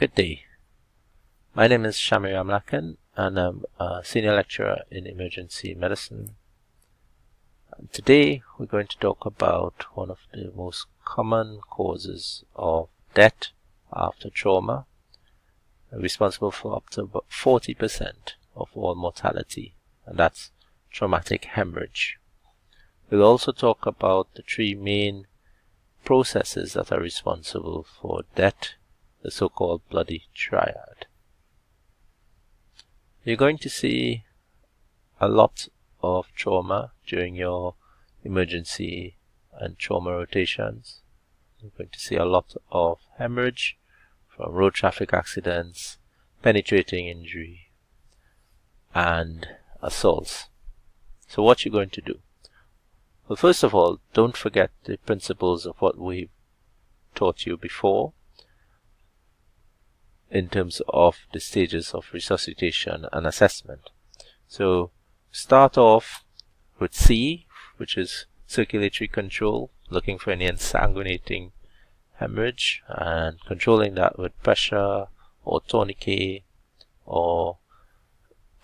Good day. My name is Shamir Amlakan and I'm a senior lecturer in emergency medicine. And today we're going to talk about one of the most common causes of death after trauma, responsible for up to about 40% of all mortality, and that's traumatic hemorrhage. We'll also talk about the three main processes that are responsible for death, the so-called bloody triad. You're going to see a lot of trauma during your emergency and trauma rotations. You're going to see a lot of hemorrhage from road traffic accidents, penetrating injury, and assaults. So what you're going to do? Well, first of all, don't forget the principles of what we've taught you before in terms of the stages of resuscitation and assessment. So start off with C, which is circulatory control, looking for any ensanguinating hemorrhage and controlling that with pressure or tourniquet or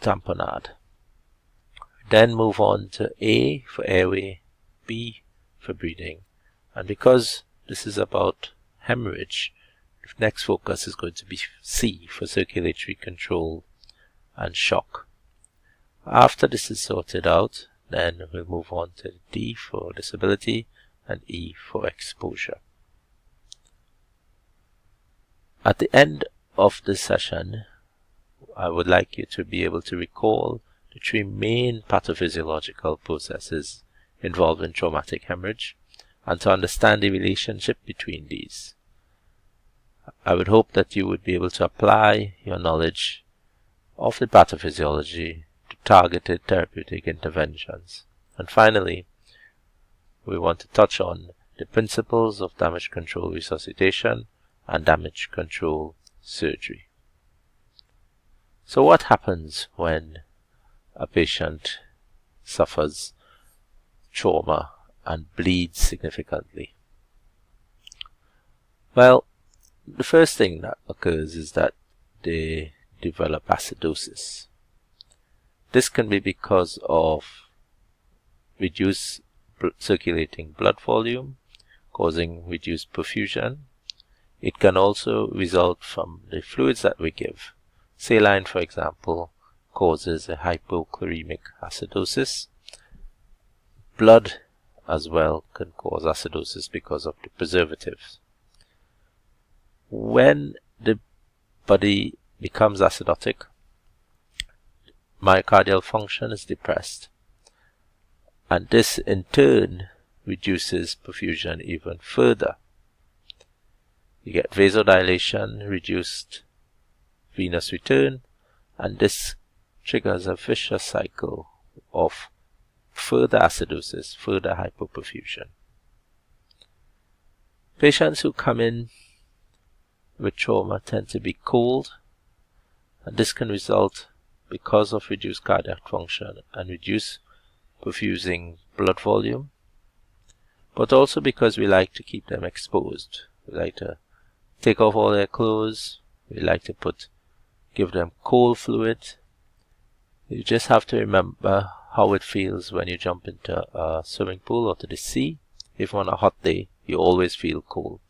tamponade. Then move on to A for airway, B for breathing. And because this is about hemorrhage, the next focus is going to be C for circulatory control and shock. After this is sorted out, then we'll move on to D for disability and E for exposure. At the end of this session, I would like you to be able to recall the three main pathophysiological processes involved in traumatic hemorrhage and to understand the relationship between these. I would hope that you would be able to apply your knowledge of the pathophysiology to targeted therapeutic interventions. And finally, we want to touch on the principles of damage control resuscitation and damage control surgery. So what happens when a patient suffers trauma and bleeds significantly? Well, the first thing that occurs is that they develop acidosis. This can be because of reduced circulating blood volume, causing reduced perfusion. It can also result from the fluids that we give. Saline, for example, causes a hypochloremic acidosis. Blood as well can cause acidosis because of the preservatives. When the body becomes acidotic, myocardial function is depressed, and this in turn reduces perfusion even further. You get vasodilation, reduced venous return, and this triggers a vicious cycle of further acidosis, further hypoperfusion. Patients who come in with trauma tend to be cold, and this can result because of reduced cardiac function and reduced perfusing blood volume, but also because we like to keep them exposed. We like to take off all their clothes, we like to give them cold fluid. You just have to remember how it feels when you jump into a swimming pool or to the sea. If on a hot day, you always feel cold.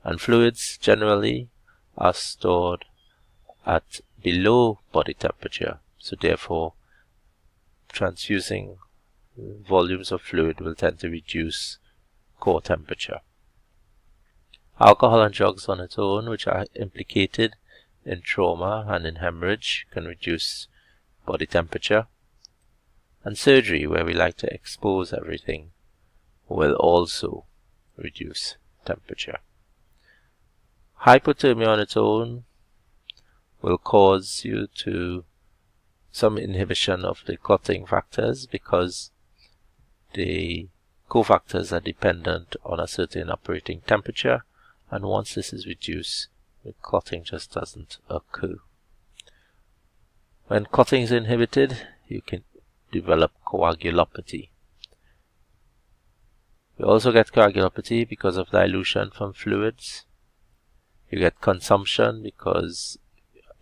And fluids generally are stored at below body temperature, so therefore transfusing volumes of fluid will tend to reduce core temperature. Alcohol and drugs on its own, which are implicated in trauma and in hemorrhage, can reduce body temperature. And surgery, where we like to expose everything, will also reduce temperature. Hypothermia on its own will cause you to some inhibition of the clotting factors because the cofactors are dependent on a certain operating temperature, and once this is reduced, the clotting just doesn't occur. When clotting is inhibited, you can develop coagulopathy. You also get coagulopathy because of dilution from fluids. You get consumption because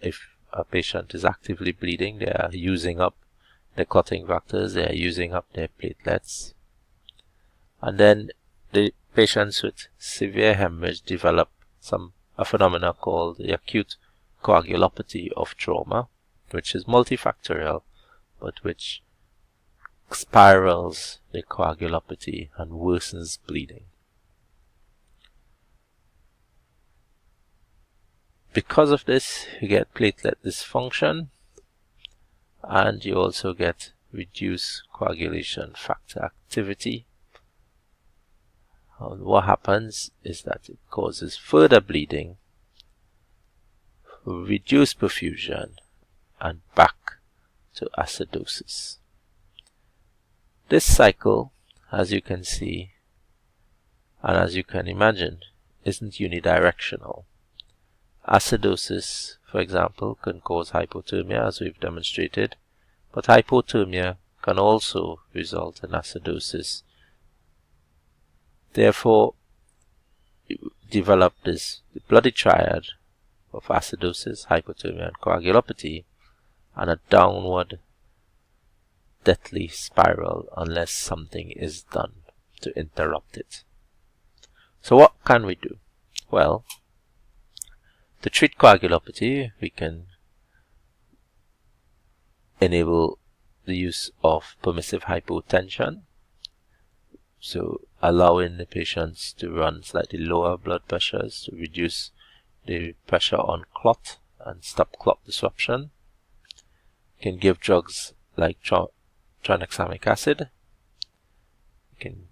if a patient is actively bleeding, they are using up their clotting factors, they are using up their platelets. And then the patients with severe hemorrhage develop a phenomena called the acute coagulopathy of trauma, which is multifactorial, but which spirals the coagulopathy and worsens bleeding. Because of this, you get platelet dysfunction, and you also get reduced coagulation factor activity. And what happens is that it causes further bleeding, reduced perfusion, and back to acidosis. This cycle, as you can see, and as you can imagine, isn't unidirectional. Acidosis, for example, can cause hypothermia, as we've demonstrated, but hypothermia can also result in acidosis. Therefore, you develop the bloody triad of acidosis, hypothermia, and coagulopathy, and a downward deathly spiral unless something is done to interrupt it. So what can we do? Well, to treat coagulopathy, we can enable the use of permissive hypotension, so allowing the patients to run slightly lower blood pressures to reduce the pressure on clot and stop clot disruption. You can give drugs like tranexamic acid. You can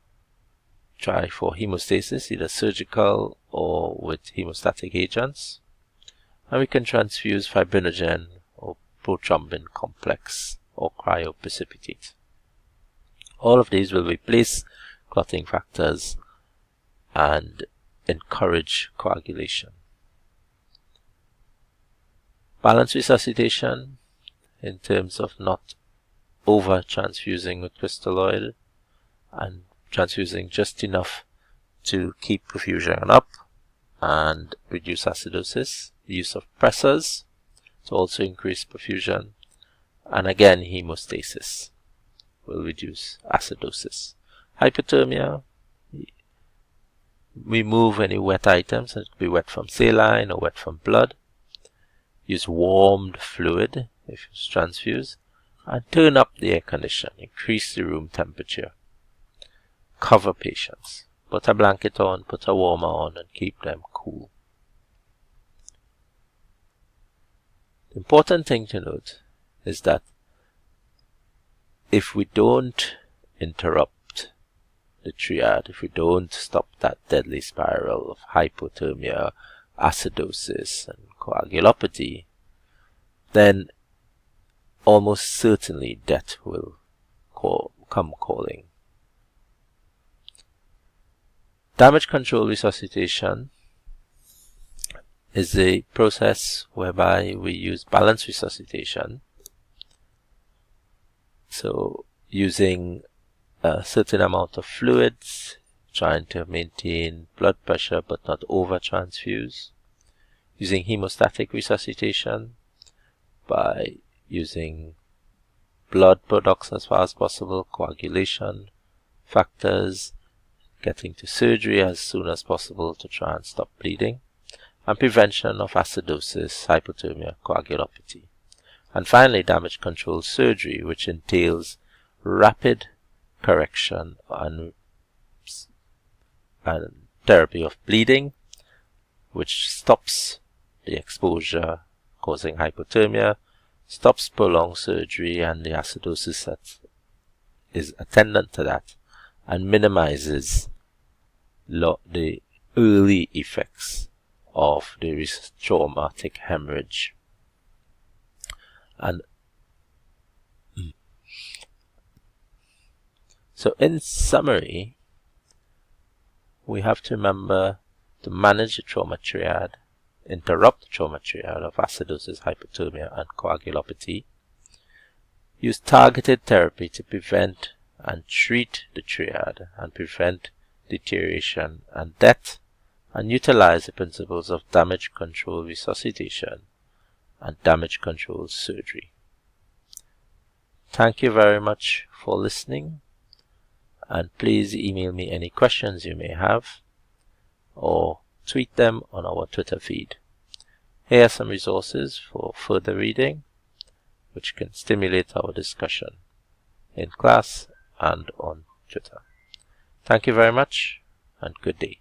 try for hemostasis, either surgical or with hemostatic agents. And we can transfuse fibrinogen or prothrombin complex or cryoprecipitate. All of these will replace clotting factors and encourage coagulation. Balanced resuscitation, in terms of not over transfusing with crystalloid and transfusing just enough to keep perfusion up and reduce acidosis. The use of pressors to also increase perfusion, and again hemostasis will reduce acidosis. Hypothermia, remove any wet items. It could be wet from saline or wet from blood. Use warmed fluid if it's transfused, and turn up the air condition. Increase the room temperature. Cover patients. Put a blanket on, put a warmer on, and keep them cool. The important thing to note is that if we don't interrupt the triad, if we don't stop that deadly spiral of hypothermia, acidosis, and coagulopathy, then almost certainly death will come calling. Damage control resuscitation is a process whereby we use balanced resuscitation. So using a certain amount of fluids, trying to maintain blood pressure but not over transfuse. Using hemostatic resuscitation by using blood products as far as possible, coagulation factors, getting to surgery as soon as possible to try and stop bleeding, and prevention of acidosis, hypothermia, coagulopathy. And finally, damage control surgery, which entails rapid correction and therapy of bleeding, which stops the exposure causing hypothermia, stops prolonged surgery and the acidosis that is attendant to that, and minimizes the early effects of the traumatic hemorrhage. And so in summary, we have to remember to manage the trauma triad, interrupt the trauma triad of acidosis, hypothermia, and coagulopathy. Use targeted therapy to prevent and treat the triad and prevent deterioration and death and utilize the principles of damage control resuscitation and damage control surgery. Thank you very much for listening, and please email me any questions you may have or tweet them on our Twitter feed. Here are some resources for further reading which can stimulate our discussion in class and on Twitter. Thank you very much, and good day.